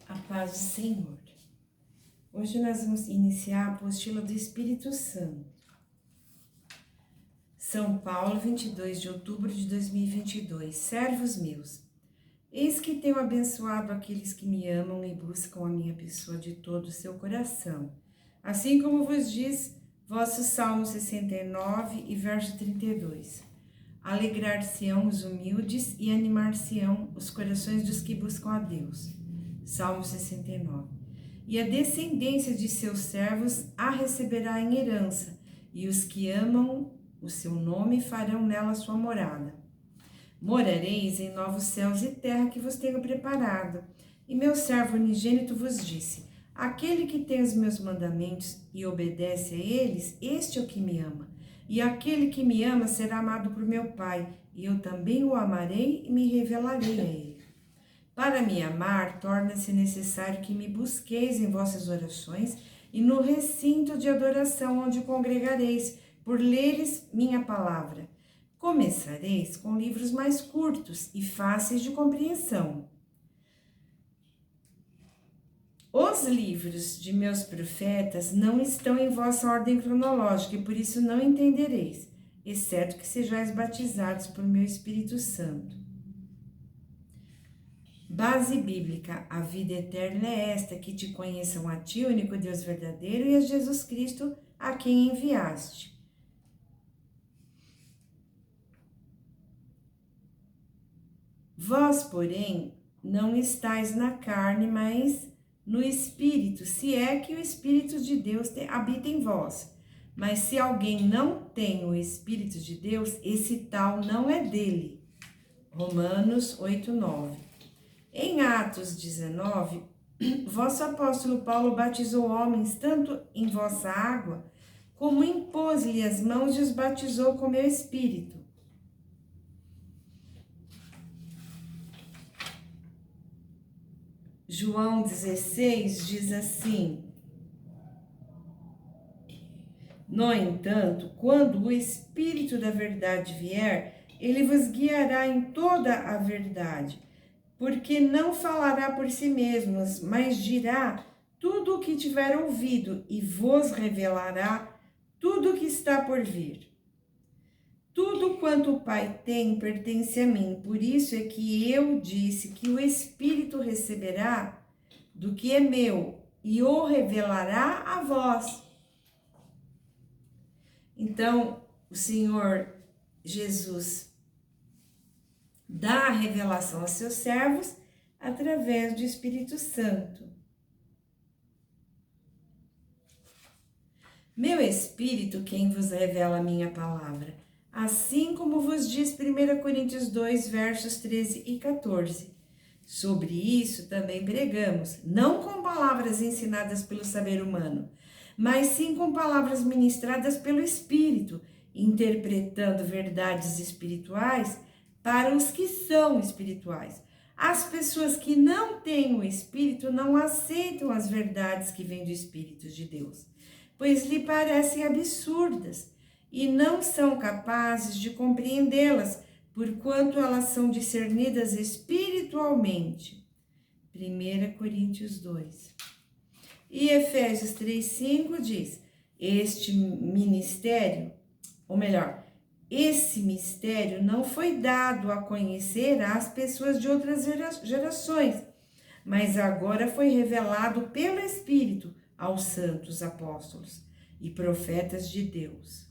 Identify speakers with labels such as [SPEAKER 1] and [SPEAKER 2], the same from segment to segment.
[SPEAKER 1] A paz do Senhor. Hoje nós vamos iniciar a apostila do Espírito Santo. São Paulo, 22 de outubro de 2022. Servos meus, eis que tenho abençoado aqueles que me amam e buscam a minha pessoa de todo o seu coração. Assim como vos diz vosso Salmo 69 e verso 32. Alegrar-se-ão os humildes e animar-se-ão os corações dos que buscam a Deus. Salmo 69. E a descendência de seus servos a receberá em herança, e os que amam o seu nome farão nela sua morada. Morareis em novos céus e terra que vos tenho preparado. E meu servo unigênito vos disse: aquele que tem os meus mandamentos e obedece a eles, este é o que me ama. E aquele que me ama será amado por meu Pai, e eu também o amarei e me revelarei a ele. Para me amar, torna-se necessário que me busqueis em vossas orações e no recinto de adoração onde congregareis, por leres minha palavra. Começareis com livros mais curtos e fáceis de compreensão. Os livros de meus profetas não estão em vossa ordem cronológica e por isso não entendereis, exceto que sejais batizados por meu Espírito Santo. Base bíblica: a vida eterna é esta, que te conheçam a ti, o único Deus verdadeiro, e a Jesus Cristo, a quem enviaste. Vós, porém, não estáis na carne, mas no Espírito, se é que o Espírito de Deus habita em vós. Mas se alguém não tem o Espírito de Deus, esse tal não é dele. Romanos 8:9. Em Atos 19, vosso apóstolo Paulo batizou homens tanto em vossa água, como impôs-lhe as mãos e os batizou com meu Espírito. João 16 diz assim: no entanto, quando o Espírito da verdade vier, ele vos guiará em toda a verdade, porque não falará por si mesmo, mas dirá tudo o que tiver ouvido e vos revelará tudo o que está por vir. Tudo quanto o Pai tem pertence a mim, por isso é que eu disse que o Espírito receberá do que é meu e o revelará a vós. Então, o Senhor Jesus dá a revelação aos seus servos através do Espírito Santo. Meu Espírito, quem vos revela a minha palavra, assim como vos diz 1 Coríntios 2, versos 13 e 14. Sobre isso também pregamos, não com palavras ensinadas pelo saber humano, mas sim com palavras ministradas pelo Espírito, interpretando verdades espirituais para os que são espirituais. As pessoas que não têm o Espírito não aceitam as verdades que vêm do Espírito de Deus, pois lhe parecem absurdas e não são capazes de compreendê-las, porquanto elas são discernidas espiritualmente. 1 Coríntios 2. E Efésios 3:5 diz: este mistério não foi dado a conhecer às pessoas de outras gerações, mas agora foi revelado pelo Espírito aos santos apóstolos e profetas de Deus.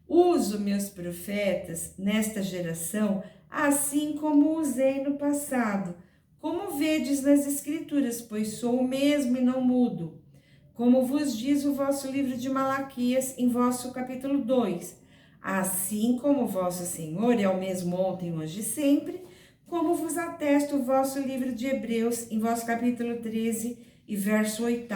[SPEAKER 1] Uso meus profetas nesta geração, assim como usei no passado, como vedes nas Escrituras, pois sou o mesmo e não mudo. Como vos diz o vosso livro de Malaquias, em vosso capítulo 2, assim como o vosso Senhor é o mesmo ontem, hoje e sempre, como vos atesta o vosso livro de Hebreus, em vosso capítulo 13 e verso 8.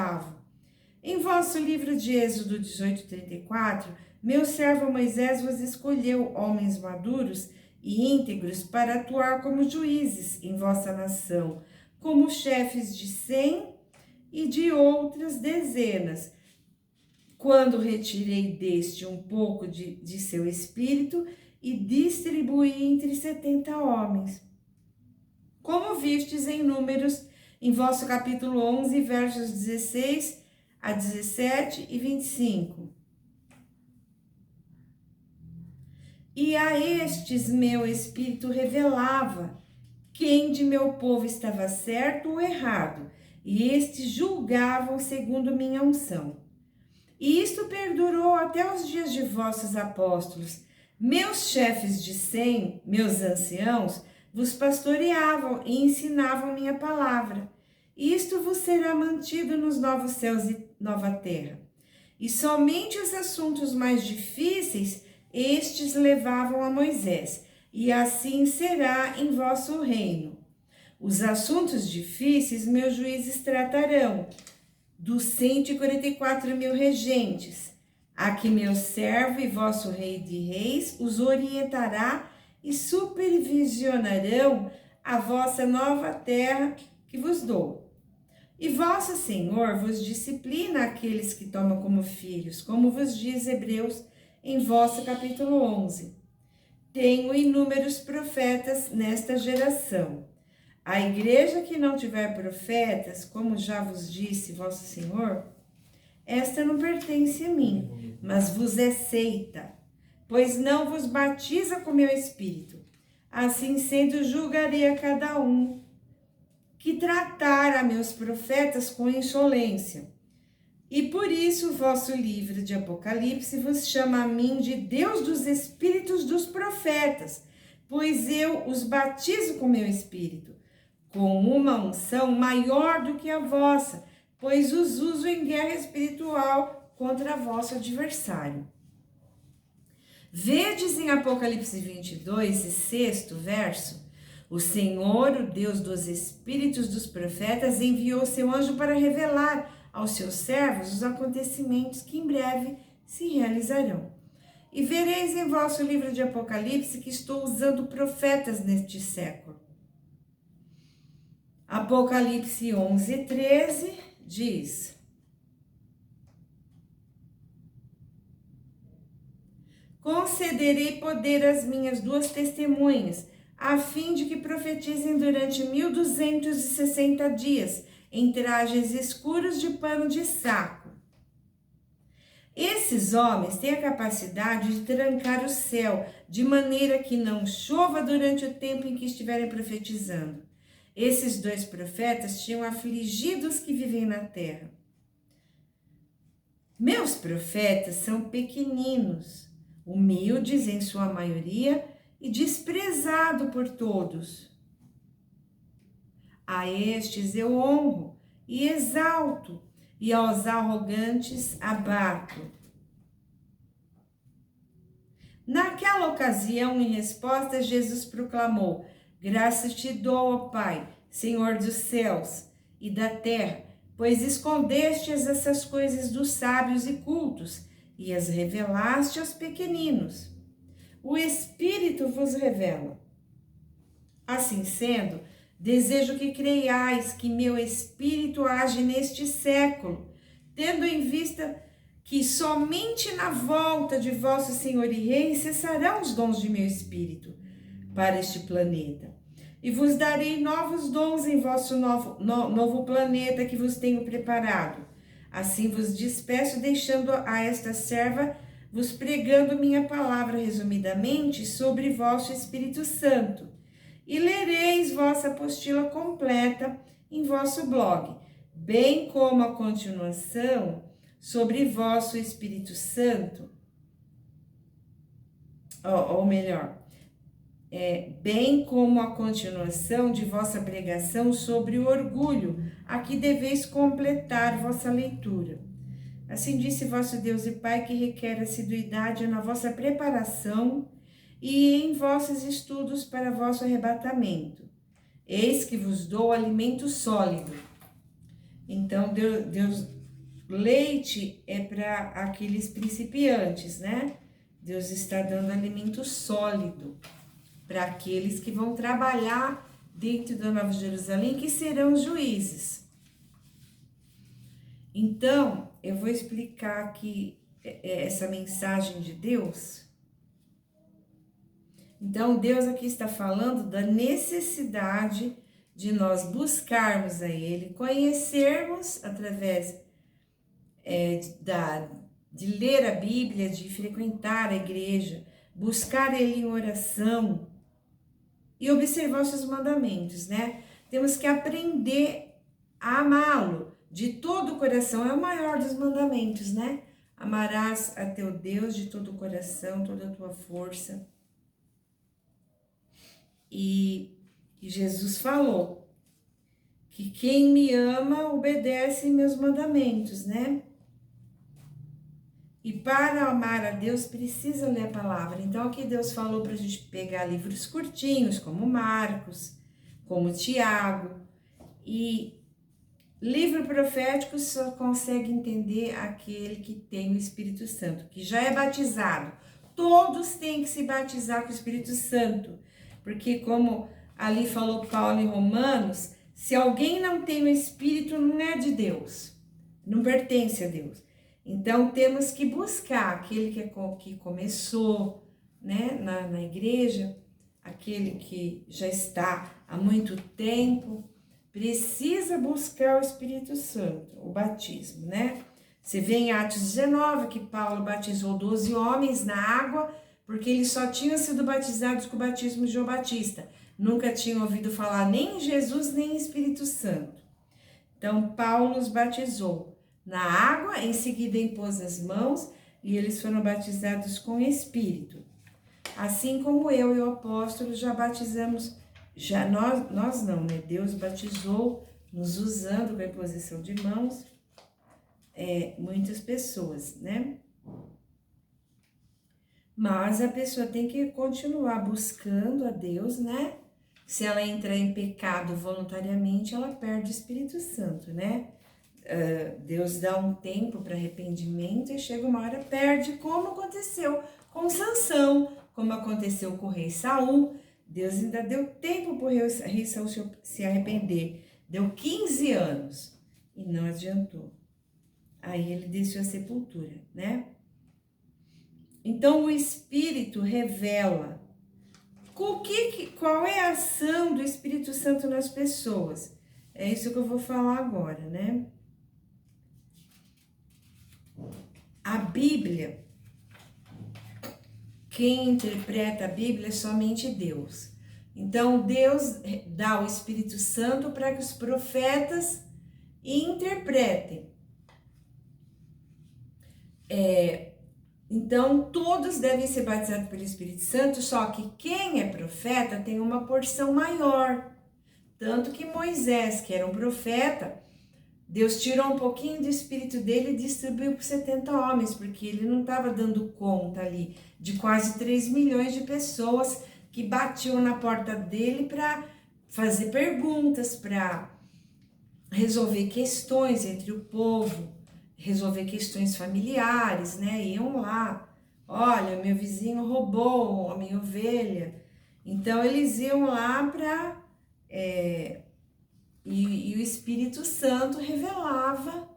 [SPEAKER 1] Em vosso livro de Êxodo 18:34, meu servo Moisés vos escolheu homens maduros e íntegros para atuar como juízes em vossa nação, como chefes de 100 e de outras dezenas, quando retirei deste um pouco de seu espírito e distribuí entre 70 homens. Como vistes em Números em vosso capítulo 11, versos 16 a 17 e 25. E a estes meu espírito revelava quem de meu povo estava certo ou errado, e estes julgavam segundo minha unção. E isto perdurou até os dias de vossos apóstolos. Meus chefes de 100, meus anciãos, vos pastoreavam e ensinavam minha palavra. Isto vos será mantido nos novos céus e nova terra. E somente os assuntos mais difíceis, estes levavam a Moisés, e assim será em vosso reino. Os assuntos difíceis meus juízes tratarão, dos 144.000 regentes, a que meu servo e vosso rei de reis os orientará e supervisionarão a vossa nova terra que vos dou. E vosso Senhor vos disciplina aqueles que tomam como filhos, como vos diz Hebreus em vosso capítulo 11. Tenho inúmeros profetas nesta geração. A igreja que não tiver profetas, como já vos disse vosso Senhor, esta não pertence a mim, mas vos é seita, pois não vos batiza com meu espírito. Assim sendo, julgarei a cada um que tratar a meus profetas com insolência. E por isso o vosso livro de Apocalipse vos chama a mim de Deus dos espíritos dos profetas, pois eu os batizo com meu espírito, com uma unção maior do que a vossa, pois os uso em guerra espiritual contra vosso adversário. Vedes em Apocalipse 22, e 6º verso, o Senhor, o Deus dos espíritos dos profetas, enviou seu anjo para revelar aos seus servos os acontecimentos que em breve se realizarão. E vereis em vosso livro de Apocalipse que estou usando profetas neste século. Apocalipse 11, 13 diz: concederei poder às minhas duas testemunhas, a fim de que profetizem durante 1260 dias, em trajes escuros de pano de saco. Esses homens têm a capacidade de trancar o céu, de maneira que não chova durante o tempo em que estiverem profetizando. Esses dois profetas tinham afligido os que vivem na terra. Meus profetas são pequeninos, humildes em sua maioria e desprezado por todos. A estes eu honro e exalto, e aos arrogantes abato. Naquela ocasião, em resposta, Jesus proclamou: graças te dou, ó Pai, Senhor dos céus e da terra, pois escondestes essas coisas dos sábios e cultos e as revelaste aos pequeninos. O Espírito vos revela. Assim sendo, desejo que creiais que meu Espírito age neste século, tendo em vista que somente na volta de vosso Senhor e Rei cessarão os dons de meu Espírito para este planeta. E vos darei novos dons em vosso novo planeta que vos tenho preparado. Assim vos despeço, deixando a esta serva vos pregando minha palavra resumidamente sobre vosso Espírito Santo. E lereis vossa apostila completa em vosso blog, bem como a continuação sobre vosso Espírito Santo, ou melhor, bem como a continuação de vossa pregação sobre o orgulho, a que deveis completar vossa leitura. Assim disse vosso Deus e Pai, que requer assiduidade na vossa preparação e em vossos estudos para vosso arrebatamento. Eis que vos dou alimento sólido. Então, Deus, leite é para aqueles principiantes, né? Deus está dando alimento sólido para aqueles que vão trabalhar dentro da Nova Jerusalém, que serão os juízes. Então, eu vou explicar aqui essa mensagem de Deus. Então, Deus aqui está falando da necessidade de nós buscarmos a Ele, conhecermos através de ler a Bíblia, de frequentar a igreja, buscar Ele em oração e observar os seus mandamentos, né? Temos que aprender a amá-lo de todo o coração, é o maior dos mandamentos, né? Amarás a teu Deus de todo o coração, toda a tua força. E Jesus falou que quem me ama obedece meus mandamentos, né? E para amar a Deus precisa ler a palavra. Então aqui Deus falou para a gente pegar livros curtinhos, como Marcos, como Tiago. E livro profético só consegue entender aquele que tem o Espírito Santo, que já é batizado. Todos têm que se batizar com o Espírito Santo, porque como ali falou Paulo em Romanos, se alguém não tem o Espírito, não é de Deus, não pertence a Deus. Então temos que buscar aquele que começou, né, na igreja, aquele que já está há muito tempo, precisa buscar o Espírito Santo, o batismo, né? Você vê em Atos 19 que Paulo batizou 12 homens na água, porque eles só tinham sido batizados com o batismo de João Batista. Nunca tinham ouvido falar nem em Jesus, nem em Espírito Santo. Então, Paulo os batizou na água, em seguida impôs as mãos e eles foram batizados com Espírito. Assim como eu e o apóstolo já batizamos, já nós não, né? Deus batizou, nos usando com a imposição de mãos, muitas pessoas, né? Mas a pessoa tem que continuar buscando a Deus, né? Se ela entrar em pecado voluntariamente, ela perde o Espírito Santo, né? Deus dá um tempo para arrependimento e chega uma hora, perde, como aconteceu com Sansão, como aconteceu com o rei Saul. Deus ainda deu tempo para o rei Saul se arrepender. Deu 15 anos e não adiantou. Aí ele desceu à sepultura, né? Então o Espírito revela qual é a ação do Espírito Santo nas pessoas. É isso que eu vou falar agora, né? A Bíblia, quem interpreta a Bíblia é somente Deus. Então, Deus dá o Espírito Santo para que os profetas interpretem. Então, todos devem ser batizados pelo Espírito Santo, só que quem é profeta tem uma porção maior. Tanto que Moisés, que era um profeta, Deus tirou um pouquinho do espírito dele e distribuiu por 70 homens, porque ele não estava dando conta ali de quase 3 milhões de pessoas que batiam na porta dele para fazer perguntas, para resolver questões entre o povo, resolver questões familiares, né? Iam lá, olha, meu vizinho roubou a minha ovelha. Então, eles iam lá para... E o Espírito Santo revelava,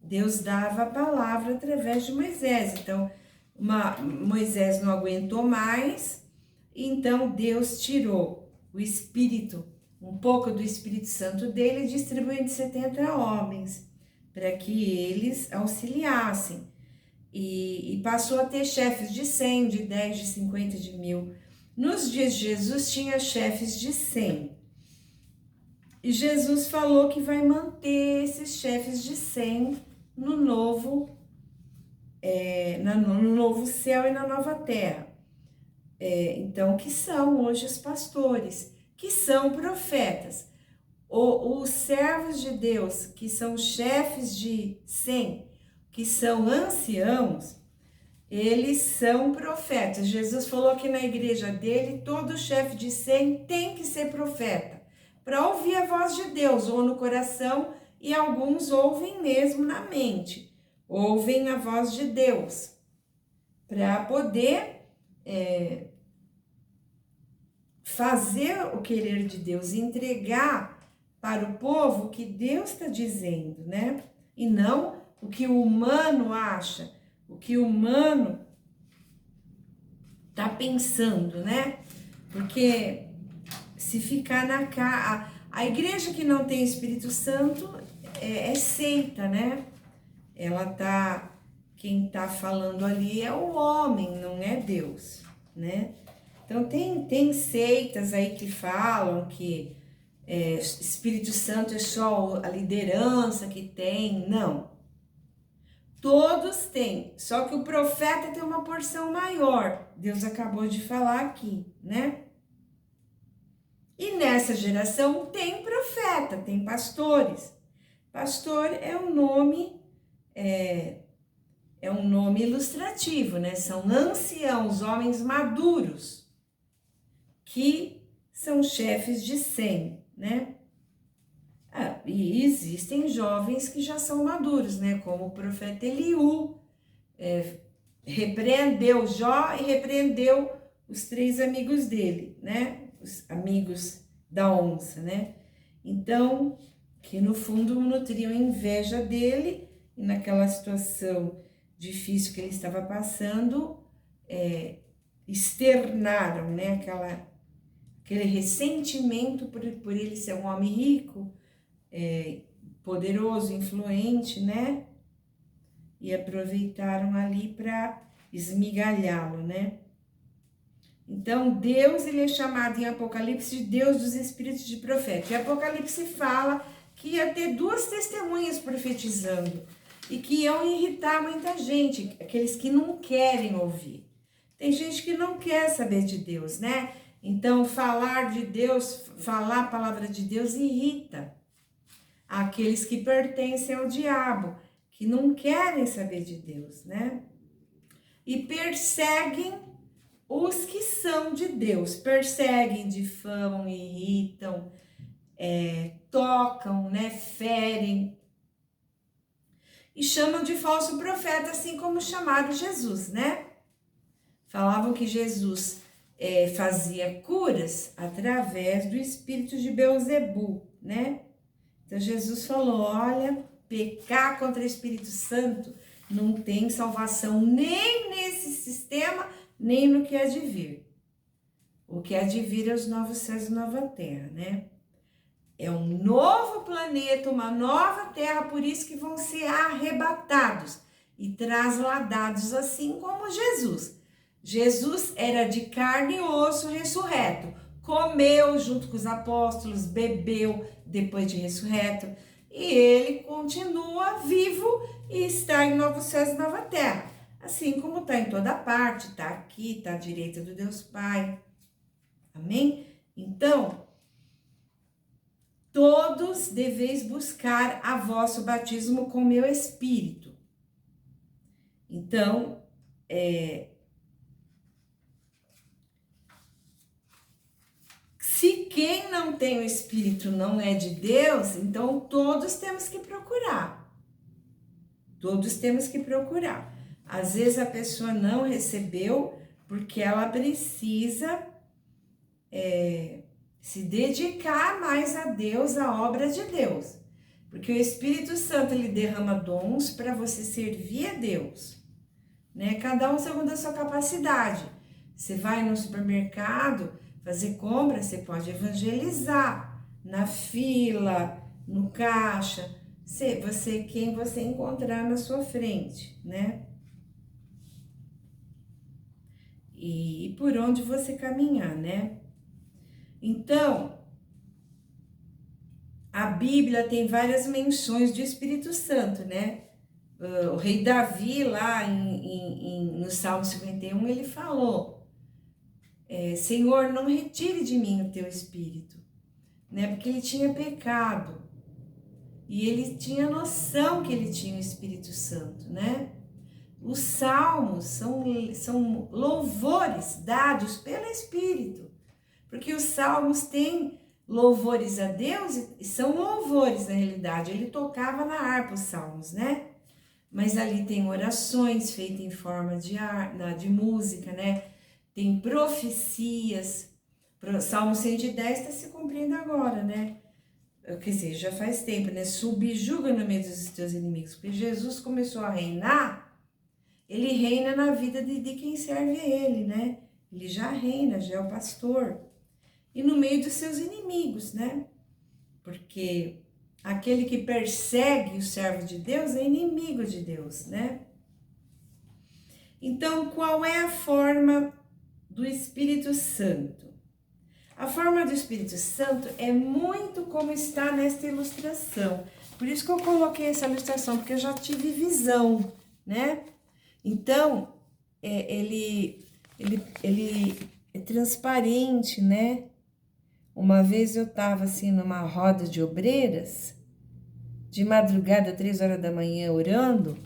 [SPEAKER 1] Deus dava a palavra através de Moisés. Então, Moisés não aguentou mais, então Deus tirou o Espírito, um pouco do Espírito Santo dele e distribuiu entre 70 homens, para que eles auxiliassem. E passou a ter chefes de 100, de 10, de 50, de 1000. Nos dias de Jesus tinha chefes de 100. E Jesus falou que vai manter esses chefes de 100 no novo céu e na nova terra. Então, que são hoje os pastores, que são profetas. Os servos de Deus, que são chefes de 100, que são anciãos, eles são profetas. Jesus falou que na igreja dele, todo chefe de 100 tem que ser profeta, para ouvir a voz de Deus, ou no coração, e alguns ouvem mesmo na mente, ouvem a voz de Deus, para poder fazer o querer de Deus, entregar para o povo o que Deus está dizendo, né? E não o que o humano acha, o que o humano está pensando, né? Porque se ficar A igreja que não tem Espírito Santo é seita, né? Quem tá falando ali é o homem, não é Deus, né? Então tem seitas aí que falam que Espírito Santo é só a liderança que tem. Não. Todos têm, só que o profeta tem uma porção maior. Deus acabou de falar aqui, né? E nessa geração tem profeta, tem pastores. Pastor é um nome ilustrativo, né? São anciãos, homens maduros, que são chefes de 100, né? E existem jovens que já são maduros, né? Como o profeta Eliú, repreendeu Jó e repreendeu os 3 amigos dele, né? Os amigos da onça, né? Então, que no fundo nutriam inveja dele, e naquela situação difícil que ele estava passando, externaram, né? Aquele ressentimento por ele ser um homem rico, poderoso, influente, né? E aproveitaram ali para esmigalhá-lo, né? Então, Deus, ele é chamado em Apocalipse de Deus dos espíritos de profeta. E Apocalipse fala que ia ter 2 testemunhas profetizando e que iam irritar muita gente, aqueles que não querem ouvir. Tem gente que não quer saber de Deus, né? Então, falar de Deus, falar a palavra de Deus irrita aqueles que pertencem ao diabo, que não querem saber de Deus, né? E perseguem os que são de Deus, perseguem, difamam, irritam, tocam, né? Ferem. E chamam de falso profeta, assim como chamaram Jesus, né? Falavam que Jesus fazia curas através do espírito de Beelzebu, né? Então Jesus falou, olha, pecar contra o Espírito Santo não tem salvação nem nesse sistema, nem no que há de vir. O que há de vir é os novos céus e nova terra, né? É um novo planeta, uma nova terra, por isso que vão ser arrebatados e trasladados, assim como Jesus. Jesus era de carne e osso ressurreto, comeu junto com os apóstolos, bebeu depois de ressurreto, e ele continua vivo e está em novos céus e nova terra, assim como está em toda parte, está aqui, está à direita do Deus Pai. Amém? Então, todos deveis buscar a vosso batismo com meu espírito. Então, se quem não tem o Espírito não é de Deus, então todos temos que procurar. Todos temos que procurar. Às vezes a pessoa não recebeu porque ela precisa se dedicar mais a Deus, à obra de Deus. Porque o Espírito Santo, ele derrama dons para você servir a Deus, né? Cada um segundo a sua capacidade. Você vai no supermercado fazer compra, você pode evangelizar na fila, no caixa, quem você encontrar na sua frente, né? E por onde você caminhar, né? Então, a Bíblia tem várias menções de Espírito Santo, né? O rei Davi, lá no Salmo 51, ele falou, Senhor, não retire de mim o teu Espírito, né? Porque ele tinha pecado e ele tinha noção que ele tinha o Espírito Santo, né? Os salmos são louvores dados pelo Espírito, porque os salmos têm louvores a Deus e são louvores na realidade. Ele tocava na harpa os salmos, né? Mas ali tem orações feitas em forma de música, né? Tem profecias. Salmo 110 está se cumprindo agora, né? Quer dizer, já faz tempo, né? Subjuga no meio dos teus inimigos. Porque Jesus começou a reinar, ele reina na vida de quem serve a ele, né? Ele já reina, já é o pastor. E no meio dos seus inimigos, né? porque aquele que persegue o servo de Deus é inimigo de Deus, né? Então, qual é a forma do Espírito Santo? A forma do Espírito Santo é muito como está nesta ilustração. Por isso que eu coloquei essa ilustração, porque eu já tive visão, né? Então, ele é transparente, né? Uma vez eu estava assim numa roda de obreiras, de madrugada, 3 horas da manhã, orando,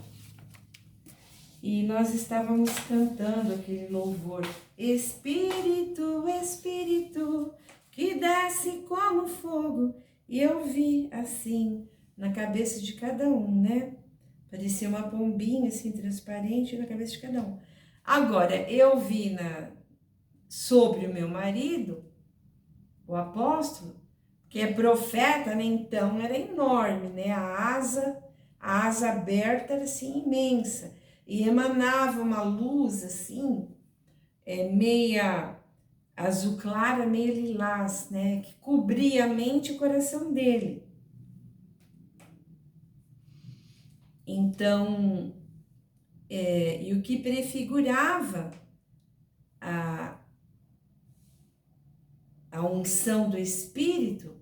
[SPEAKER 1] e nós estávamos cantando aquele louvor, Espírito, Espírito, que desce como fogo. E eu vi assim, na cabeça de cada um, né? Parecia uma pombinha assim, transparente na cabeça de cada um. Agora, eu vi sobre o meu marido, o apóstolo, que é profeta, né? Então era enorme, né? A asa aberta era assim imensa e emanava uma luz assim, meia azul clara, meio lilás, né? Que cobria a mente e o coração dele. Então, e o que prefigurava a unção do Espírito,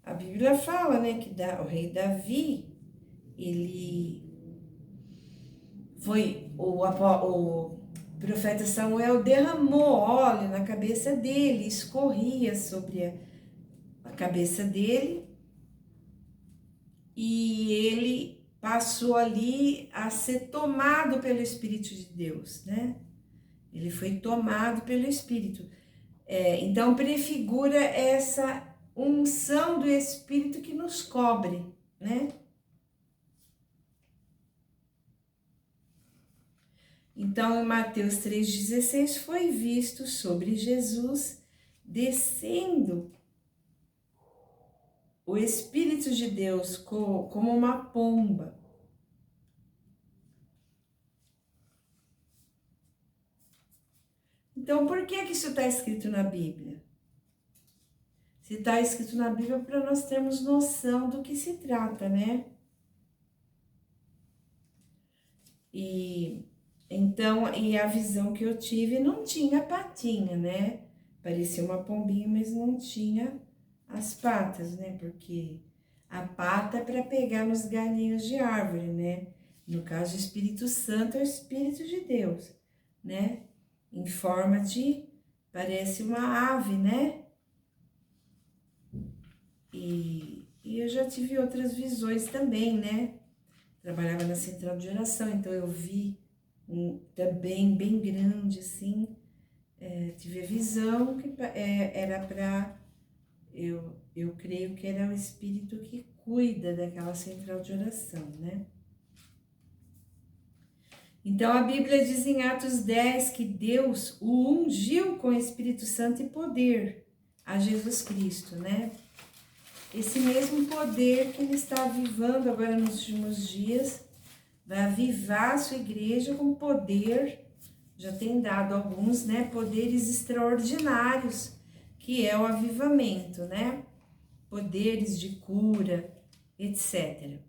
[SPEAKER 1] a Bíblia fala, né, que o rei Davi, ele foi, o profeta Samuel derramou óleo na cabeça dele, escorria sobre a cabeça dele, e ele passou ali a ser tomado pelo Espírito de Deus, né? Ele foi tomado pelo Espírito. Então, prefigura essa unção do Espírito que nos cobre, né? Então, em Mateus 3,16, foi visto sobre Jesus descendo o Espírito de Deus como uma pomba. Então, por que isso está escrito na Bíblia? Se está escrito na Bíblia, para nós termos noção do que se trata, né? E a visão que eu tive não tinha patinha, né? Parecia uma pombinha, mas não tinha as patas, né? Porque a pata é para pegar nos galhinhos de árvore, né? No caso, o Espírito Santo é o Espírito de Deus, né? Em forma parece uma ave, né? E eu já tive outras visões também, né? Trabalhava na central de oração, então eu vi também bem grande, assim, tive a visão que era para, eu creio que era o Espírito que cuida daquela central de oração, né? Então a Bíblia diz em Atos 10 que Deus o ungiu com Espírito Santo e poder a Jesus Cristo, né? Esse mesmo poder que ele está avivando agora nos últimos dias, vai avivar a sua igreja com poder, já tem dado alguns, né, poderes extraordinários, que é o avivamento, né, poderes de cura, etc.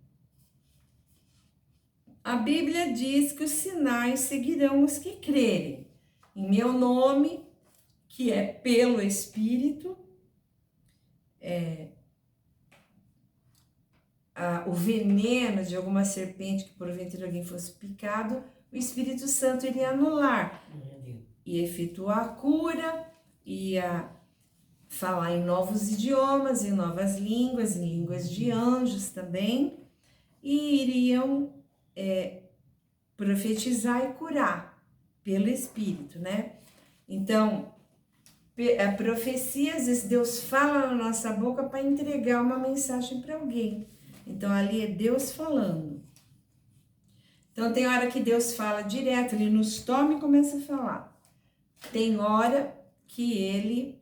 [SPEAKER 1] A Bíblia diz que os sinais seguirão os que crerem. Em meu nome, que é pelo Espírito, o veneno de alguma serpente que porventura alguém fosse picado, o Espírito Santo iria anular, ia efetuar a cura, ia falar em novos idiomas, em novas línguas, em línguas de anjos também, e iriam profetizar e curar pelo Espírito, né? Então, a profecia, às vezes Deus fala na nossa boca para entregar uma mensagem para alguém. Então, ali é Deus falando. Então, tem hora que Deus fala direto, ele nos toma e começa a falar. Tem hora que ele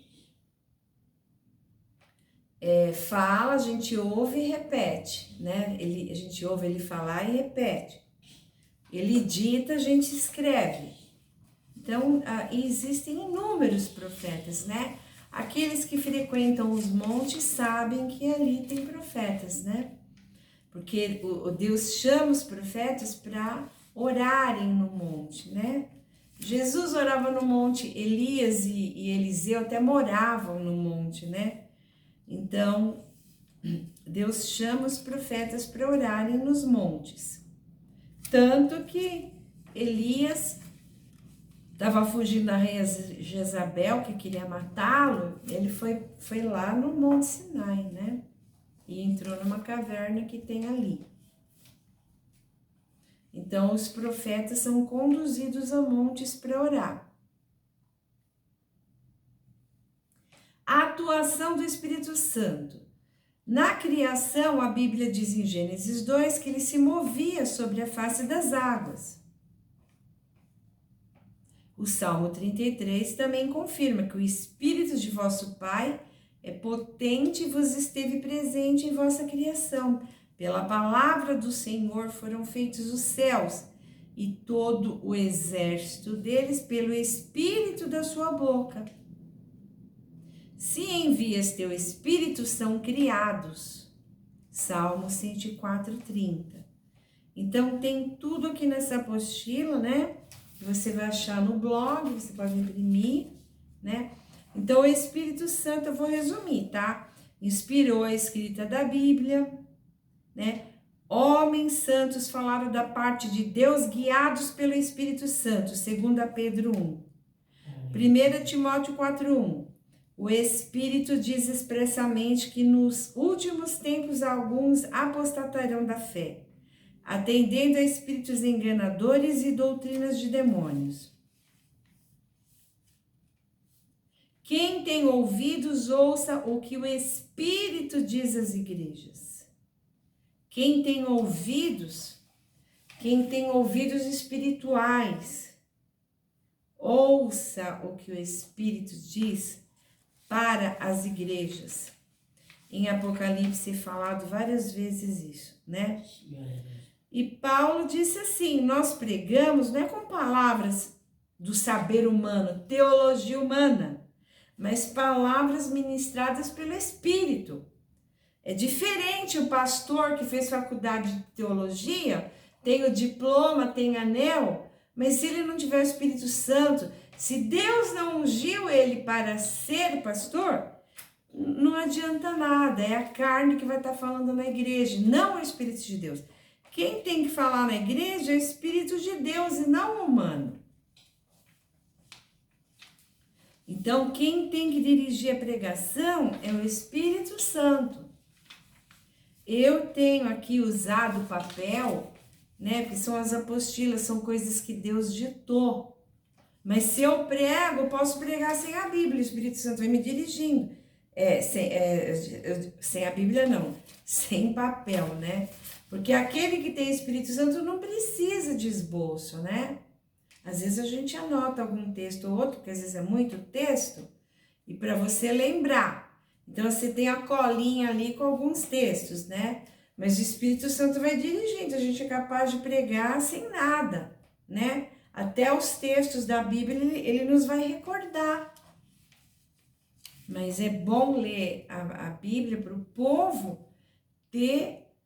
[SPEAKER 1] fala, a gente ouve e repete, né? A gente ouve ele falar e repete. Ele dita, a gente escreve. Então, existem inúmeros profetas, né? Aqueles que frequentam os montes sabem que ali tem profetas, né? Porque o Deus chama os profetas para orarem no monte, né? Jesus orava no monte, Elias e Eliseu até moravam no monte, né? Então, Deus chama os profetas para orarem nos montes. Tanto que Elias estava fugindo da rainha Jezabel, que queria matá-lo, ele foi lá no Monte Sinai, né? E entrou numa caverna que tem ali. Então, os profetas são conduzidos a montes para orar. A atuação do Espírito Santo. Na criação, a Bíblia diz em Gênesis 2 que ele se movia sobre a face das águas. O Salmo 33 também confirma que o Espírito de vosso Pai é potente e vos esteve presente em vossa criação. Pela palavra do Senhor foram feitos os céus e todo o exército deles pelo Espírito da sua boca. Se envias teu Espírito, são criados. Salmo 104:30. Então, tem tudo aqui nessa apostila, né? Que você vai achar no blog, você pode imprimir, né? Então, o Espírito Santo, eu vou resumir, tá? Inspirou a escrita da Bíblia, né? Homens santos falaram da parte de Deus, guiados pelo Espírito Santo, 2 Pedro 1. 1 Timóteo 4:1. O Espírito diz expressamente que nos últimos tempos alguns apostatarão da fé, atendendo a espíritos enganadores e doutrinas de demônios. Quem tem ouvidos, ouça o que o Espírito diz às igrejas. Quem tem ouvidos espirituais, ouça o que o Espírito diz para as igrejas. Em Apocalipse é falado várias vezes isso, né? E Paulo disse assim, nós pregamos, não é com palavras do saber humano, teologia humana, mas palavras ministradas pelo Espírito. É diferente o pastor que fez faculdade de teologia, tem o diploma, tem anel, mas se ele não tiver o Espírito Santo, se Deus não ungiu ele para ser pastor, não adianta nada, é a carne que vai estar falando na igreja, não o Espírito de Deus. Quem tem que falar na igreja é o Espírito de Deus e não o humano. Então, quem tem que dirigir a pregação é o Espírito Santo. Eu tenho aqui usado papel, né? Porque são as apostilas, são coisas que Deus ditou. Mas se eu prego, eu posso pregar sem a Bíblia, o Espírito Santo vai me dirigindo. Sem a Bíblia não, sem papel, né? Porque aquele que tem Espírito Santo não precisa de esboço, né? Às vezes a gente anota algum texto ou outro, porque às vezes é muito texto, e para você lembrar. Então você tem a colinha ali com alguns textos, né? Mas o Espírito Santo vai dirigindo, a gente é capaz de pregar sem nada, né? Até os textos da Bíblia ele nos vai recordar. Mas é bom ler a Bíblia para o povo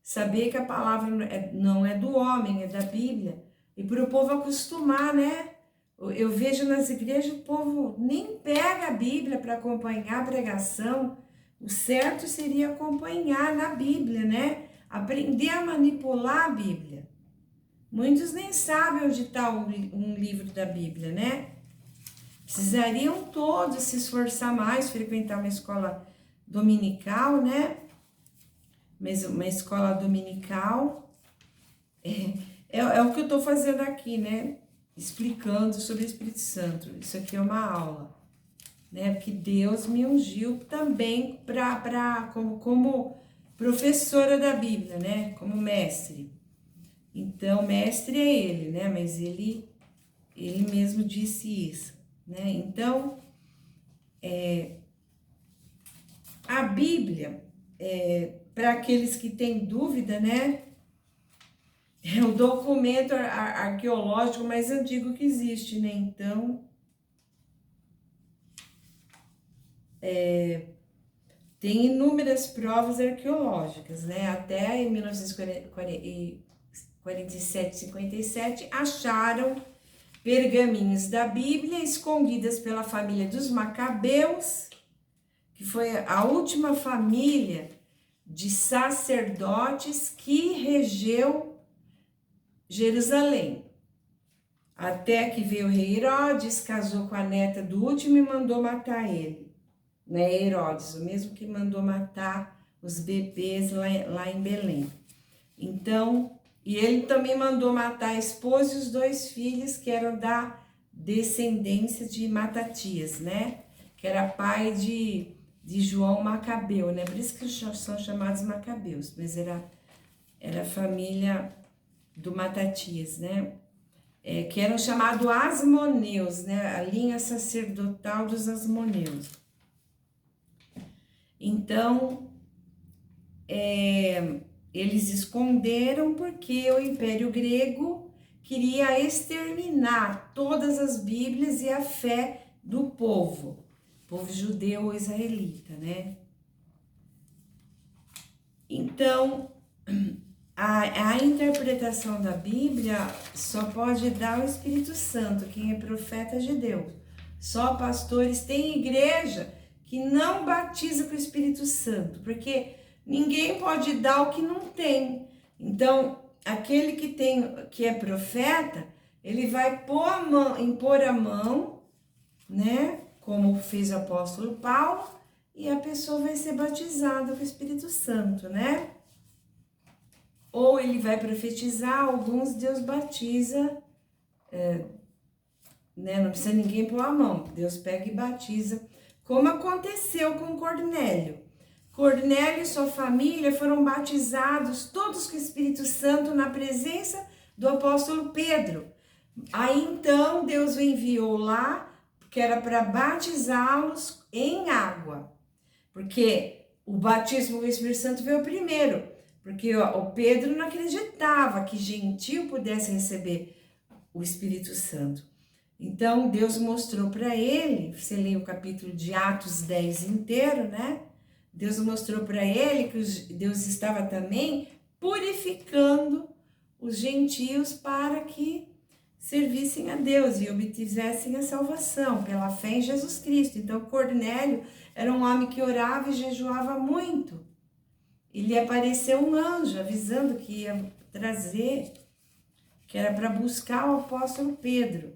[SPEAKER 1] saber que a palavra não é do homem, é da Bíblia. E para o povo acostumar, né? Eu vejo nas igrejas o povo nem pega a Bíblia para acompanhar a pregação. O certo seria acompanhar na Bíblia, né? Aprender a manipular a Bíblia. Muitos nem sabem onde está um livro da Bíblia, né? Precisariam todos se esforçar mais, frequentar uma escola dominical, né? Mas uma escola dominical é o que eu estou fazendo aqui, né? Explicando sobre o Espírito Santo. Isso aqui é uma aula, né? Porque Deus me ungiu também como professora da Bíblia, né? Como mestre. Então, mestre é ele, né? Mas ele mesmo disse isso, né? Então, a Bíblia, para aqueles que têm dúvida, né? É o documento arqueológico mais antigo que existe, né? Então, tem inúmeras provas arqueológicas, né? Até em 1947, 57, acharam pergaminhos da Bíblia escondidas pela família dos Macabeus, que foi a última família de sacerdotes que regeu Jerusalém. Até que veio o rei Herodes, casou com a neta do último e mandou matar ele. Né, Herodes, o mesmo que mandou matar os bebês lá em Belém. Então, e ele também mandou matar a esposa e os 2 filhos que eram da descendência de Matatias, né? Que era pai de João Macabeu, né? Por isso que são chamados Macabeus, mas era a família do Matatias, né? Que eram chamados Asmoneus, né? A linha sacerdotal dos Asmoneus. Então, eles esconderam porque o Império Grego queria exterminar todas as Bíblias e a fé do povo judeu ou israelita, né? Então, a interpretação da Bíblia só pode dar o Espírito Santo, quem é profeta de Deus. Só pastores, tem igreja que não batiza com o Espírito Santo, porque ninguém pode dar o que não tem. Então, aquele que é profeta, ele vai impor a mão, né? Como fez o apóstolo Paulo, e a pessoa vai ser batizada com o Espírito Santo, né? Ou ele vai profetizar, alguns Deus batiza, né? Não precisa ninguém pôr a mão, Deus pega e batiza, como aconteceu com Cornélio. Cornélio e sua família foram batizados, todos com o Espírito Santo, na presença do apóstolo Pedro. Aí então Deus o enviou lá, que era para batizá-los em água, porque o batismo do Espírito Santo veio primeiro, porque o Pedro não acreditava que gentil pudesse receber o Espírito Santo. Então Deus mostrou para ele, você lê o capítulo de Atos 10 inteiro, né? Deus mostrou para ele que Deus estava também purificando os gentios para que servissem a Deus e obtivessem a salvação pela fé em Jesus Cristo. Então, Cornélio era um homem que orava e jejuava muito. E lhe apareceu um anjo avisando que ia trazer, que era para buscar o apóstolo Pedro.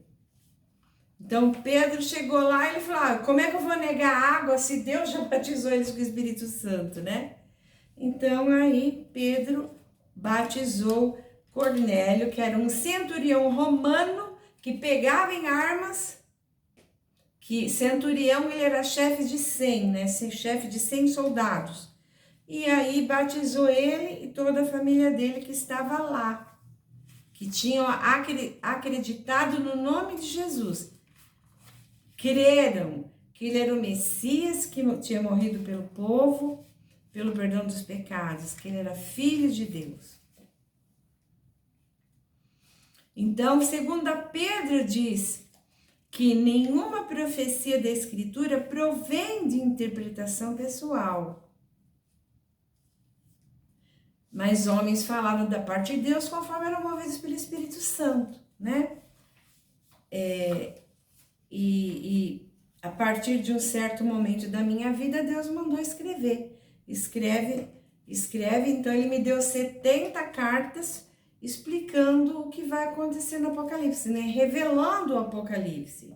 [SPEAKER 1] Então, Pedro chegou lá e ele falou, como é que eu vou negar água se Deus já batizou eles com o Espírito Santo, né? Então, aí Pedro batizou Cornélio, que era um centurião romano que pegava em armas, que centurião ele era chefe de 100, né? Chefe de 100 soldados. E aí batizou ele e toda a família dele que estava lá, que tinham acreditado no nome de Jesus. Creram que ele era o Messias, que tinha morrido pelo povo, pelo perdão dos pecados, que ele era filho de Deus. Então, segundo Pedro diz que nenhuma profecia da Escritura provém de interpretação pessoal, mas homens falaram da parte de Deus conforme eram movidos pelo Espírito Santo, né? E a partir de um certo momento da minha vida, Deus mandou escrever. Escreve, então ele me deu 70 cartas explicando o que vai acontecer no Apocalipse, né? Revelando o Apocalipse.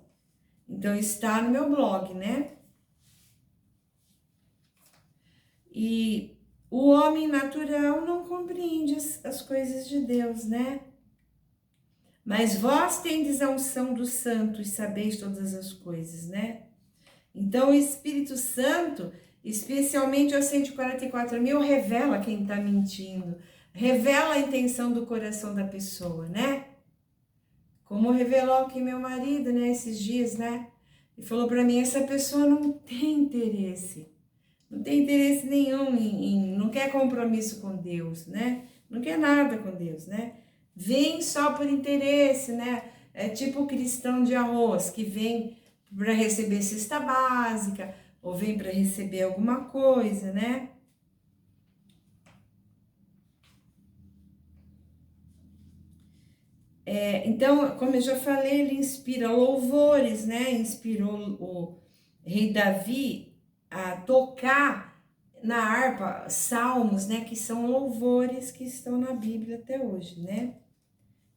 [SPEAKER 1] Então está no meu blog, né? E o homem natural não compreende as coisas de Deus, né? Mas vós tendes a unção do Santo e sabeis todas as coisas, né? Então o Espírito Santo, especialmente aos 144.000, revela quem está mentindo, revela a intenção do coração da pessoa, né? Como revelou aqui meu marido, né, esses dias, né? Ele falou para mim, essa pessoa não tem interesse nenhum não quer compromisso com Deus, né? Não quer nada com Deus, né? Vem só por interesse, né? É tipo o cristão de arroz, que vem para receber cesta básica, ou vem para receber alguma coisa, né? Então, como eu já falei, ele inspira louvores, né? Inspirou o rei Davi a tocar na harpa salmos, né? Que são louvores que estão na Bíblia até hoje, né?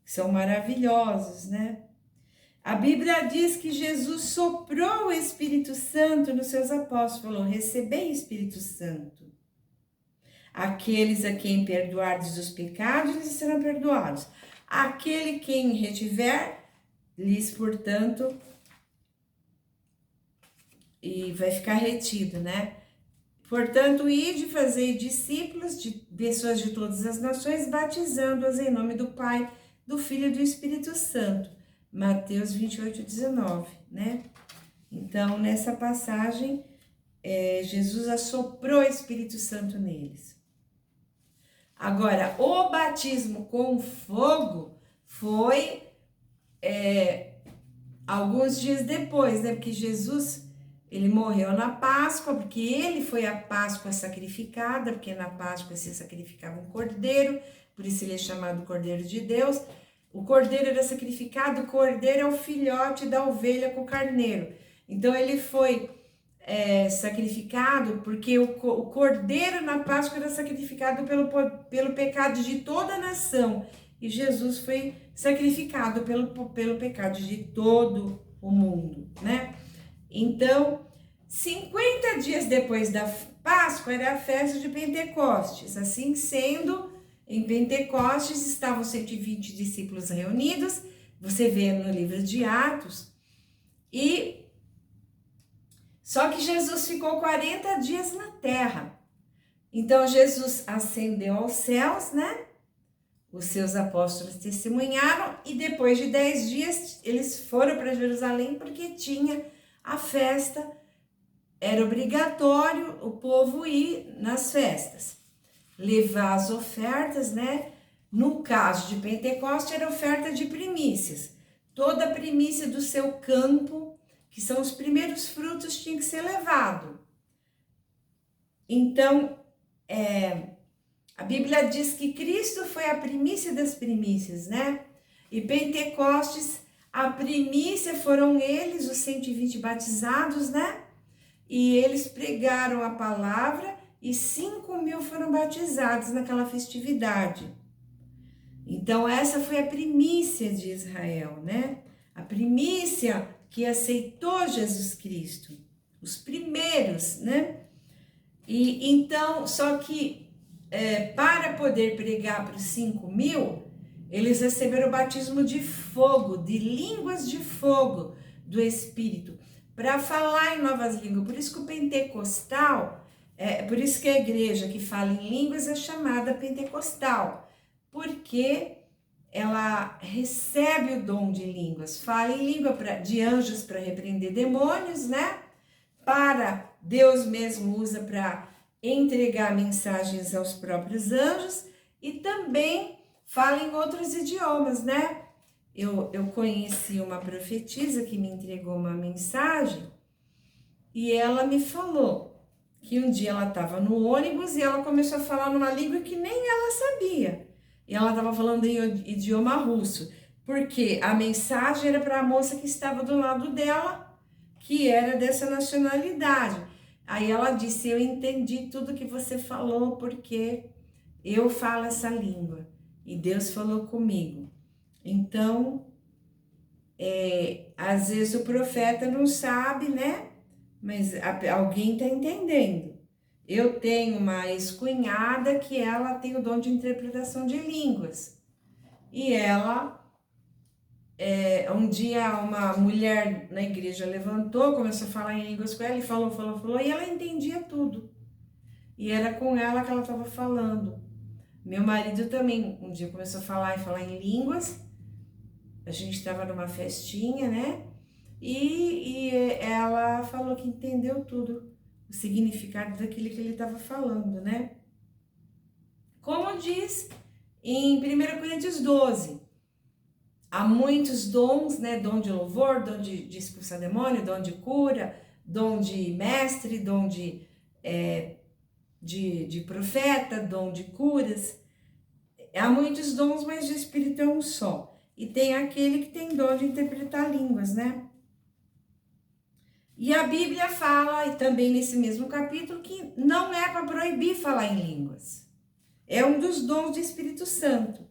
[SPEAKER 1] Que são maravilhosos, né? A Bíblia diz que Jesus soprou o Espírito Santo nos seus apóstolos, falou: recebei Espírito Santo. Aqueles a quem perdoardes os pecados, lhes serão perdoados. Aquele quem retiver, lhes, portanto, e vai ficar retido, né? Portanto, ide fazer discípulos de pessoas de todas as nações, batizando-as em nome do Pai, do Filho e do Espírito Santo. Mateus 28, 19, né? Então, nessa passagem, Jesus assoprou o Espírito Santo neles. Agora, o batismo com fogo foi alguns dias depois, né? Porque Jesus, ele morreu na Páscoa, porque ele foi a Páscoa sacrificada, porque na Páscoa se sacrificava um cordeiro, por isso ele é chamado Cordeiro de Deus. O cordeiro era sacrificado, o cordeiro é o filhote da ovelha com o carneiro. Então, ele foi sacrificado porque o cordeiro na Páscoa era sacrificado pelo pecado de toda a nação. E Jesus foi sacrificado pelo pecado de todo o mundo, né? Então, 50 dias depois da Páscoa era a festa de Pentecostes. Assim sendo, em Pentecostes estavam 120 discípulos reunidos, você vê no livro de Atos, só que Jesus ficou 40 dias na terra. Então, Jesus ascendeu aos céus, né? Os seus apóstolos testemunharam e depois de 10 dias eles foram para Jerusalém porque tinha a festa, era obrigatório o povo ir nas festas, levar as ofertas, né? No caso de Pentecostes era oferta de primícias. Toda a primícia do seu campo, que são os primeiros frutos, tinha que ser levado. Então, a Bíblia diz que Cristo foi a primícia das primícias, né? E Pentecostes, a primícia foram eles, os 120 batizados, né? E eles pregaram a palavra e 5.000 foram batizados naquela festividade. Então, essa foi a primícia de Israel, né? A primícia que aceitou Jesus Cristo, os primeiros, né? E então, só que para poder pregar para os 5.000, eles receberam o batismo de fogo, de línguas de fogo do Espírito, para falar em novas línguas. Por isso que o pentecostal, por isso que a igreja que fala em línguas é chamada pentecostal, porque ela recebe o dom de línguas, fala em língua de anjos para repreender demônios, né? Para Deus mesmo usa para entregar mensagens aos próprios anjos e também fala em outros idiomas, né? Eu conheci uma profetisa que me entregou uma mensagem e ela me falou que um dia ela estava no ônibus e ela começou a falar numa língua que nem ela sabia. E ela estava falando em idioma russo, porque a mensagem era para a moça que estava do lado dela, que era dessa nacionalidade. Aí ela disse: eu entendi tudo que você falou, porque eu falo essa língua, e Deus falou comigo. Então, às vezes o profeta não sabe, né? Mas alguém está entendendo. Eu tenho uma ex-cunhada que ela tem o dom de interpretação de línguas. E ela, um dia uma mulher na igreja levantou, começou a falar em línguas com ela e falou, e ela entendia tudo. E era com ela que ela estava falando. Meu marido também, um dia começou a falar em línguas. A gente estava numa festinha, né? E ela falou que entendeu tudo. O significado daquilo que ele estava falando, né? Como diz em 1 Coríntios 12, há muitos dons, né? Dom de louvor, dom de expulsar demônio, dom de cura, dom de mestre, dom de profeta, dom de curas. Há muitos dons, mas o Espírito é um só. E tem aquele que tem dom de interpretar línguas, né? E a Bíblia fala, e também nesse mesmo capítulo, que não é para proibir falar em línguas. É um dos dons do Espírito Santo.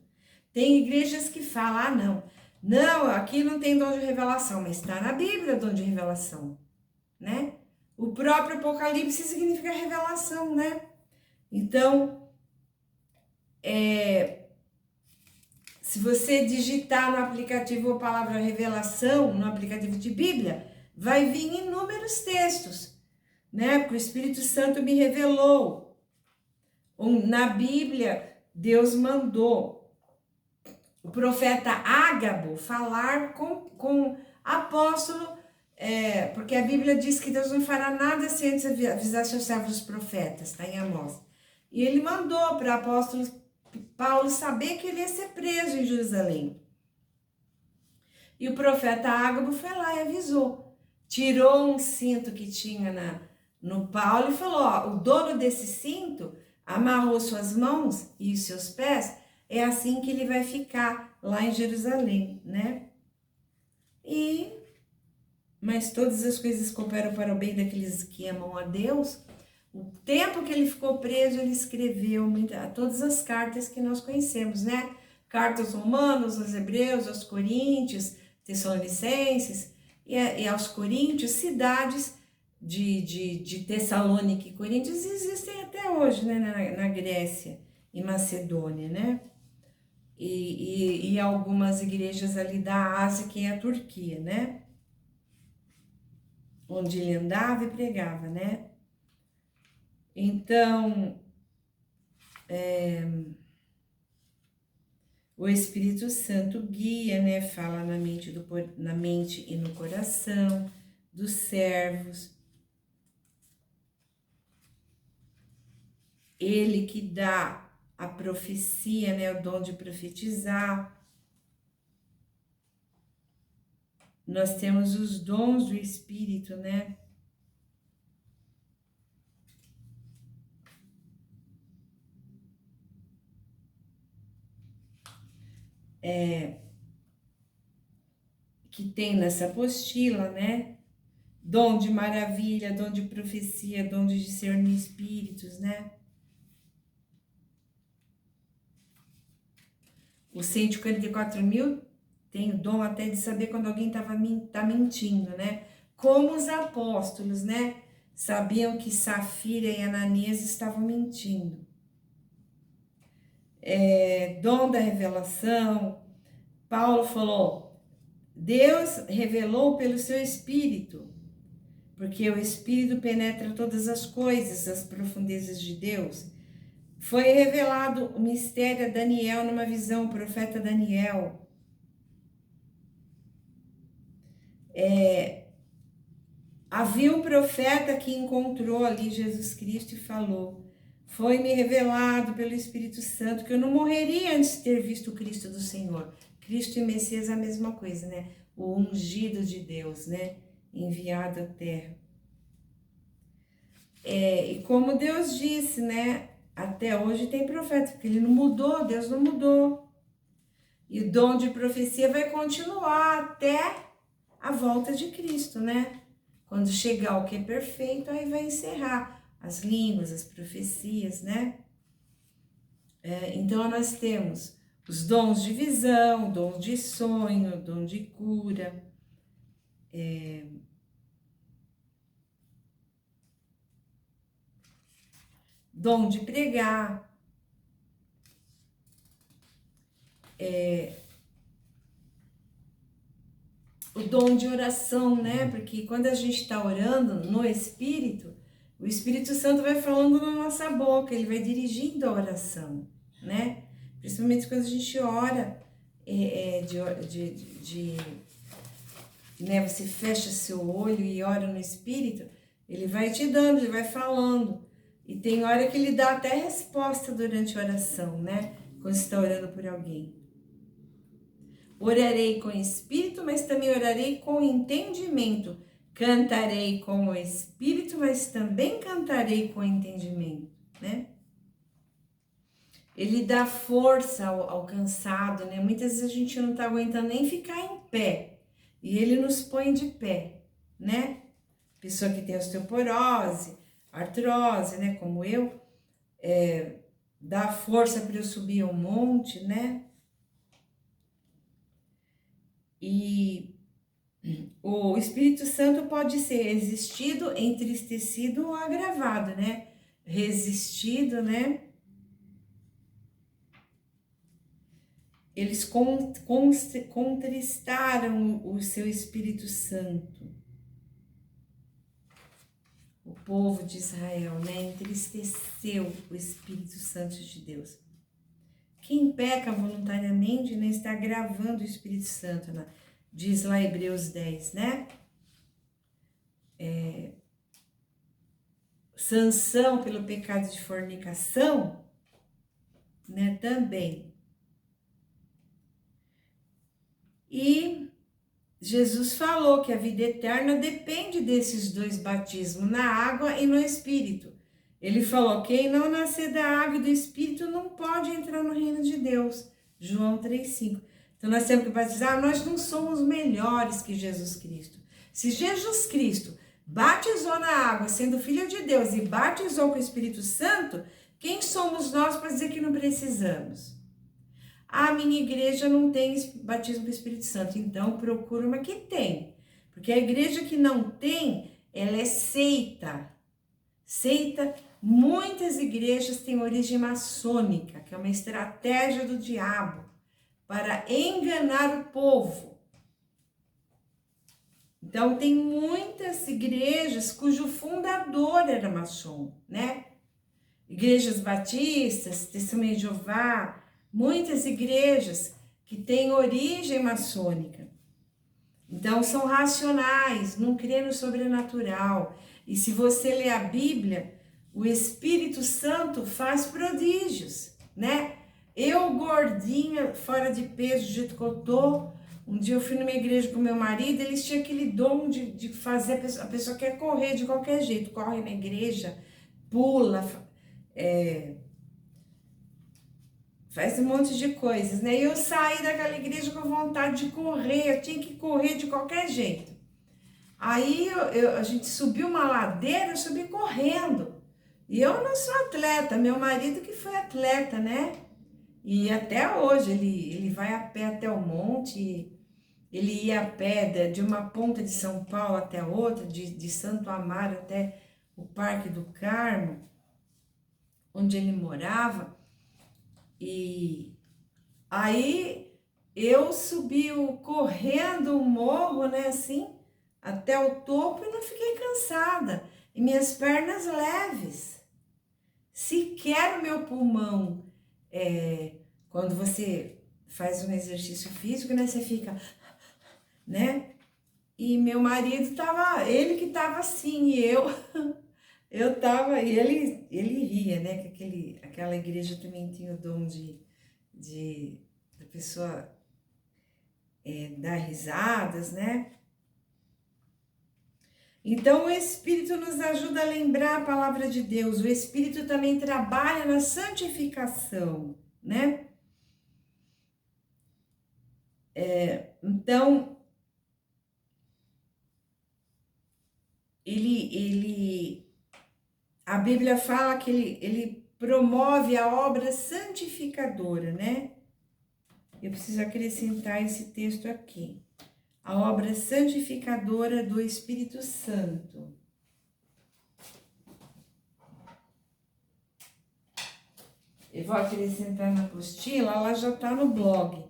[SPEAKER 1] Tem igrejas que falam, não, aqui não tem dom de revelação, mas está na Bíblia dom de revelação, né? O próprio Apocalipse significa revelação, né? Então, se você digitar no aplicativo a palavra revelação, no aplicativo de Bíblia, vai vir inúmeros textos, né? Porque o Espírito Santo me revelou. Na Bíblia, Deus mandou o profeta Ágabo falar com apóstolo, porque a Bíblia diz que Deus não fará nada sem antes avisar seus servos os profetas, está em Amós. E ele mandou para o apóstolo Paulo saber que ele ia ser preso em Jerusalém. E o profeta Ágabo foi lá e avisou. Tirou um cinto que tinha no Paulo e falou, o dono desse cinto amarrou suas mãos e seus pés, é assim que ele vai ficar lá em Jerusalém, né? Mas todas as coisas cooperam para o bem daqueles que amam a Deus. O tempo que ele ficou preso, ele escreveu todas as cartas que nós conhecemos, né? Cartas aos Romanos, aos Hebreus, aos Coríntios, Tessalonicenses e aos Coríntios, cidades de Tessalônica e Coríntios existem até hoje, né? Na Grécia e Macedônia, né? E algumas igrejas ali da Ásia, que é a Turquia, né? Onde ele andava e pregava, né? Então, o Espírito Santo guia, né? Fala na mente e no coração dos servos. Ele que dá a profecia, né? O dom de profetizar. Nós temos os dons do Espírito, né? Que tem nessa apostila, né? Dom de maravilha, dom de profecia, dom de discernir espíritos, né? Os 144.000 tem o dom até de saber quando alguém tá mentindo, né? Como os apóstolos, né? Sabiam que Safira e Ananias estavam mentindo. Dom da revelação. Paulo falou, Deus revelou pelo seu Espírito, porque o Espírito penetra todas as coisas, as profundezas de Deus. Foi revelado o mistério a Daniel numa visão, o profeta Daniel. Havia um profeta que encontrou ali Jesus Cristo e falou, foi-me revelado pelo Espírito Santo que eu não morreria antes de ter visto o Cristo do Senhor. Cristo e Messias é a mesma coisa, né? O ungido de Deus, né? Enviado à terra. E como Deus disse, né? Até hoje tem profeta, porque ele não mudou, Deus não mudou. E o dom de profecia vai continuar até a volta de Cristo, né? Quando chegar o que é perfeito, aí vai encerrar as línguas, as profecias, né? Então, nós temos os dons de visão, dom de sonho, dom de cura, dom de pregar, o dom de oração, né? Porque quando a gente está orando no Espírito, o Espírito Santo vai falando na nossa boca, ele vai dirigindo a oração, né? Principalmente quando a gente ora, né? Você fecha seu olho e ora no Espírito, ele vai te dando, ele vai falando. E tem hora que ele dá até resposta durante a oração, né? Quando você está orando por alguém. Orarei com espírito, mas também orarei com entendimento. Cantarei com o espírito, mas também cantarei com o entendimento, né? Ele dá força ao cansado, né? Muitas vezes a gente não tá aguentando nem ficar em pé. E ele nos põe de pé, né? Pessoa que tem osteoporose, artrose, né? Como eu, dá força para eu subir um monte, né? E o Espírito Santo pode ser existido, entristecido ou agravado, né? Resistido, né? Eles contristaram o seu Espírito Santo, o povo de Israel, né? Entristeceu o Espírito Santo de Deus. Quem peca voluntariamente, né, está agravando o Espírito Santo, né? Diz lá Hebreus 10, né? Sanção pelo pecado de fornicação, né? Também. E Jesus falou que a vida eterna depende desses dois batismos, na água e no Espírito. Ele falou, quem não nascer da água e do Espírito não pode entrar no reino de Deus. João 3,5. Então nós temos que batizar, nós não somos melhores que Jesus Cristo. Se Jesus Cristo batizou na água, sendo Filho de Deus, e batizou com o Espírito Santo, quem somos nós para dizer que não precisamos? A minha igreja não tem batismo com o Espírito Santo, então procura uma que tem. Porque a igreja que não tem, ela é seita. Seita, muitas igrejas têm origem maçônica, que é uma estratégia do diabo para enganar o povo. Então, tem muitas igrejas cujo fundador era maçom, né? Igrejas batistas, Testemunho de Jeová, muitas igrejas que têm origem maçônica. Então, são racionais, não crê no sobrenatural. E se você ler a Bíblia, o Espírito Santo faz prodígios, né? Eu, gordinha, fora de peso, do jeito que eu tô, um dia eu fui numa igreja com meu marido, eles tinham aquele dom de fazer, a pessoa quer correr de qualquer jeito, corre na igreja, pula, faz um monte de coisas, né? E eu saí daquela igreja com vontade de correr, eu tinha que correr de qualquer jeito. Aí a gente subiu uma ladeira, eu subi correndo. E eu não sou atleta, meu marido que foi atleta, né? E até hoje ele vai a pé até o monte, ele ia a pé de uma ponta de São Paulo até a outra, de Santo Amaro até o Parque do Carmo, onde ele morava. E aí eu subi correndo o morro, né, assim, até o topo e não fiquei cansada. E minhas pernas leves. Sequer o meu pulmão, quando você faz um exercício físico, né, você fica, né? E meu marido tava, ele que tava assim, e eu tava, e ele ria, né, que aquela igreja também tinha o dom da pessoa dar risadas, né? Então, o Espírito nos ajuda a lembrar a palavra de Deus. O Espírito também trabalha na santificação, né? Então, a Bíblia fala que ele promove a obra santificadora, né? Eu preciso acrescentar esse texto aqui. A obra santificadora do Espírito Santo. Eu vou acrescentar na apostila, ela já está no blog,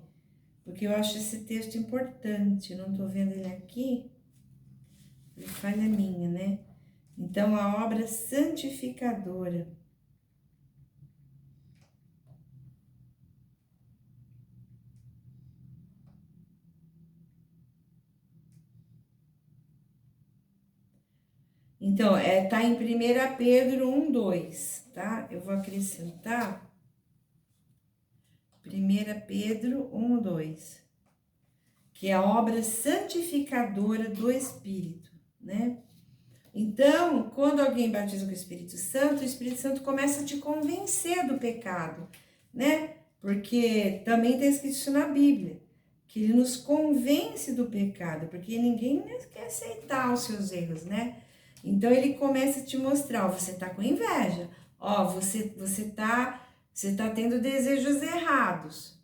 [SPEAKER 1] porque eu acho esse texto importante. Não estou vendo ele aqui, falha minha, né? Então, a obra santificadora. Então, tá em 1 Pedro 1:2, tá? Eu vou acrescentar 1 Pedro 1:2, que é a obra santificadora do Espírito, né? Então, quando alguém batiza com o Espírito Santo começa a te convencer do pecado, né? Porque também está escrito isso na Bíblia, que ele nos convence do pecado, porque ninguém quer aceitar os seus erros, né? Então, ele começa a te mostrar, ó, você tá com inveja, ó, você tá tendo desejos errados,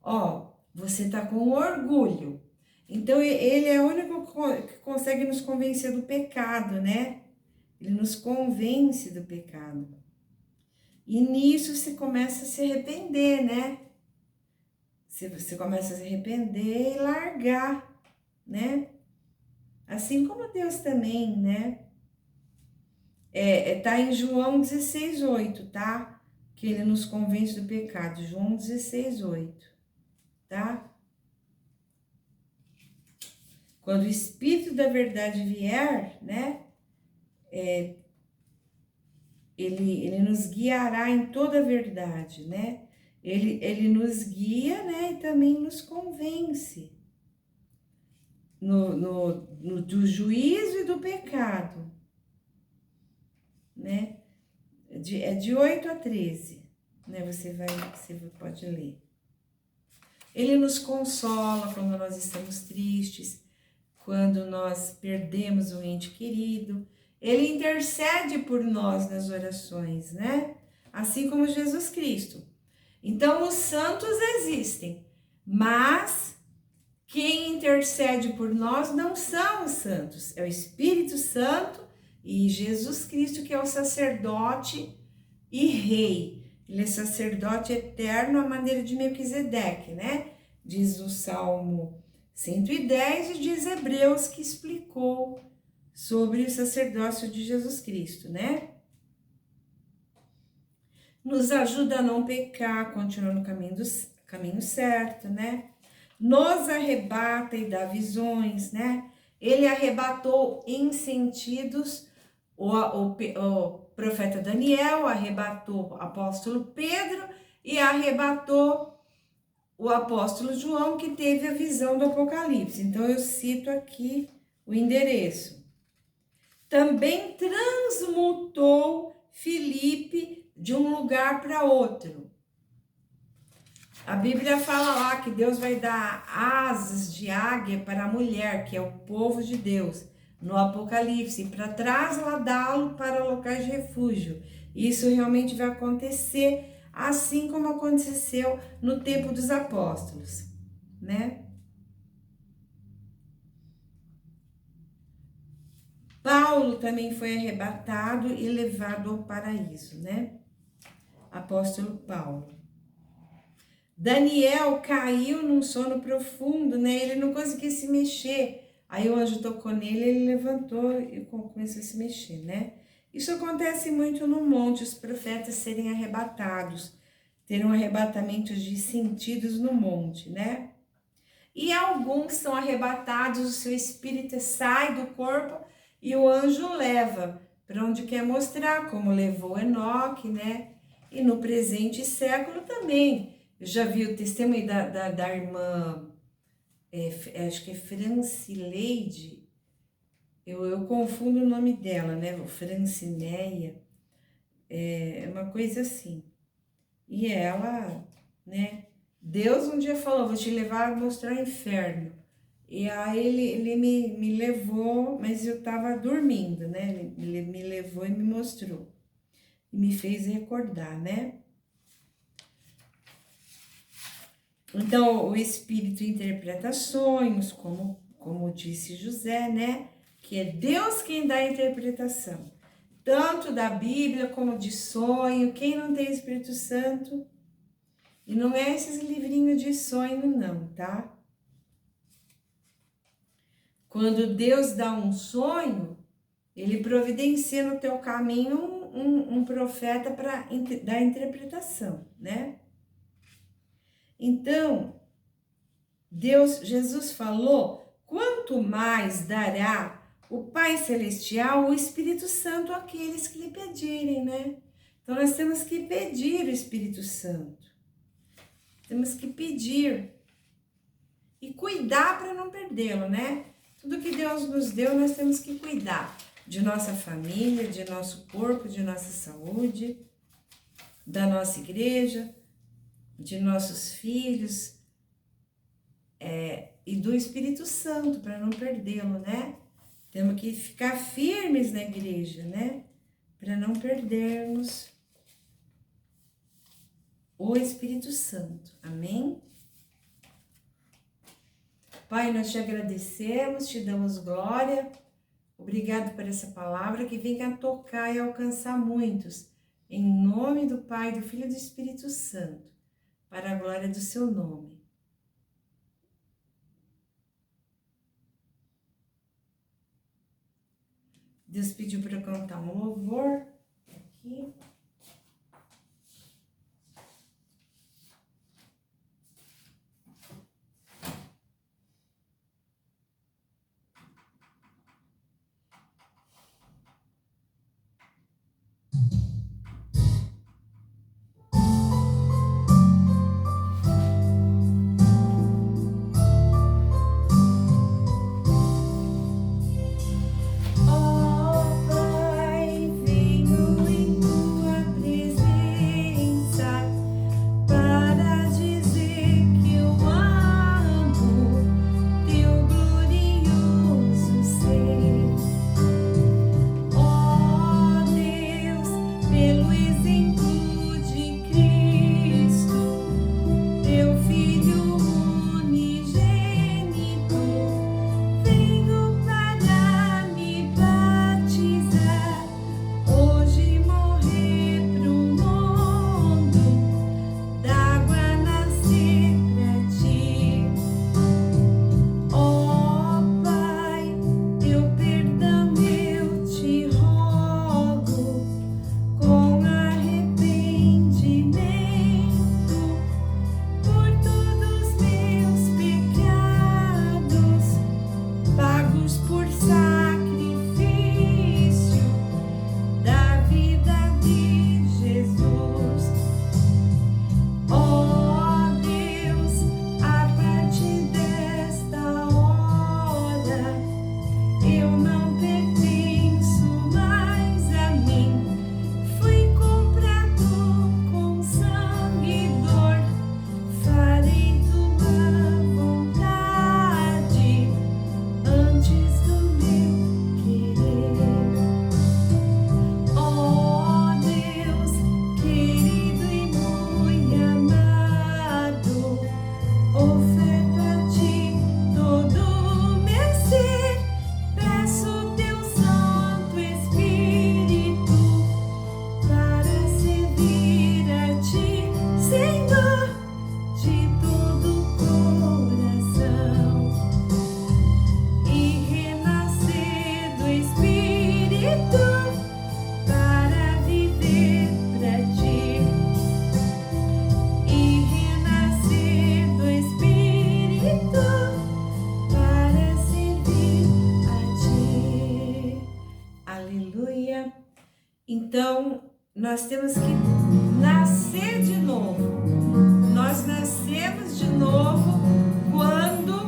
[SPEAKER 1] ó, você tá com orgulho. Então, ele é o único que consegue nos convencer do pecado, né? Ele nos convence do pecado. E nisso você começa a se arrepender, né? Você começa a se arrepender e largar, né? Assim como Deus também, né? Tá em João 16:8, tá? Que ele nos convence do pecado. João 16:8, tá? Quando o Espírito da verdade vier, né? Ele nos guiará em toda a verdade, né? Ele nos guia, né? E também nos convence do juízo e do pecado, né? De 8 a 13, né? Você pode ler. Ele nos consola quando nós estamos tristes, quando nós perdemos um ente querido. Ele intercede por nós nas orações, né? Assim como Jesus Cristo. Então, os santos existem, mas quem intercede por nós não são os santos, é o Espírito Santo e Jesus Cristo, que é o sacerdote e rei. Ele é sacerdote eterno à maneira de Melquisedeque, né? Diz o Salmo 110 e diz Hebreus, que explicou sobre o sacerdócio de Jesus Cristo, né? Nos ajuda a não pecar, continuar no caminho certo, né? Nos arrebata e dá visões, né? Ele arrebatou em sentidos o profeta Daniel, arrebatou o apóstolo Pedro e arrebatou o apóstolo João, que teve a visão do Apocalipse. Então, eu cito aqui o endereço. Também transmutou Filipe de um lugar para outro. A Bíblia fala lá que Deus vai dar asas de águia para a mulher, que é o povo de Deus, no Apocalipse, para trasladá-lo para locais de refúgio. Isso realmente vai acontecer, assim como aconteceu no tempo dos apóstolos, né? Paulo também foi arrebatado e levado ao paraíso, né? Apóstolo Paulo. Daniel caiu num sono profundo, né? Ele não conseguia se mexer. Aí o anjo tocou nele, ele levantou e começou a se mexer, né? Isso acontece muito no monte, os profetas serem arrebatados, ter um arrebatamento de sentidos no monte, né? E alguns são arrebatados, o seu espírito sai do corpo e o anjo leva para onde quer mostrar, como levou Enoque, né? E no presente século também. Eu já vi o testemunho da irmã, acho que é Francileide, eu confundo o nome dela, né? Francineia, é uma coisa assim. E ela, né? Deus um dia falou, vou te levar a mostrar o inferno. E aí ele me levou, mas eu tava dormindo, né? Ele me levou e me mostrou. E me fez recordar, né? Então, o Espírito interpreta sonhos, como disse José, né? Que é Deus quem dá a interpretação. Tanto da Bíblia como de sonho. Quem não tem Espírito Santo? E não é esses livrinhos de sonho, não, tá? Quando Deus dá um sonho, ele providencia no teu caminho um profeta para dar interpretação, né? Então, Jesus falou, quanto mais dará o Pai Celestial, o Espírito Santo àqueles que lhe pedirem, né? Então, nós temos que pedir o Espírito Santo. Temos que pedir e cuidar para não perdê-lo, né? Tudo que Deus nos deu, nós temos que cuidar de nossa família, de nosso corpo, de nossa saúde, da nossa igreja, de nossos filhos, e do Espírito Santo, para não perdê-lo, né? Temos que ficar firmes na igreja, né? Para não perdermos o Espírito Santo. Amém? Pai, nós te agradecemos, te damos glória. Obrigado por essa palavra que venha tocar e alcançar muitos. Em nome do Pai, do Filho e do Espírito Santo, para a glória do seu nome. Deus pediu para eu cantar um louvor aqui. Então, nós temos que nascer de novo. Nós nascemos de novo quando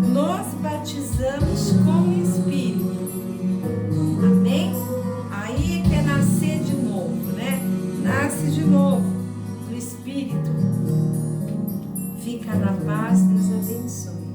[SPEAKER 1] nos batizamos com o Espírito. Amém? Aí é que é nascer de novo, né? Nasce de novo do Espírito. Fica na paz, Deus abençoe.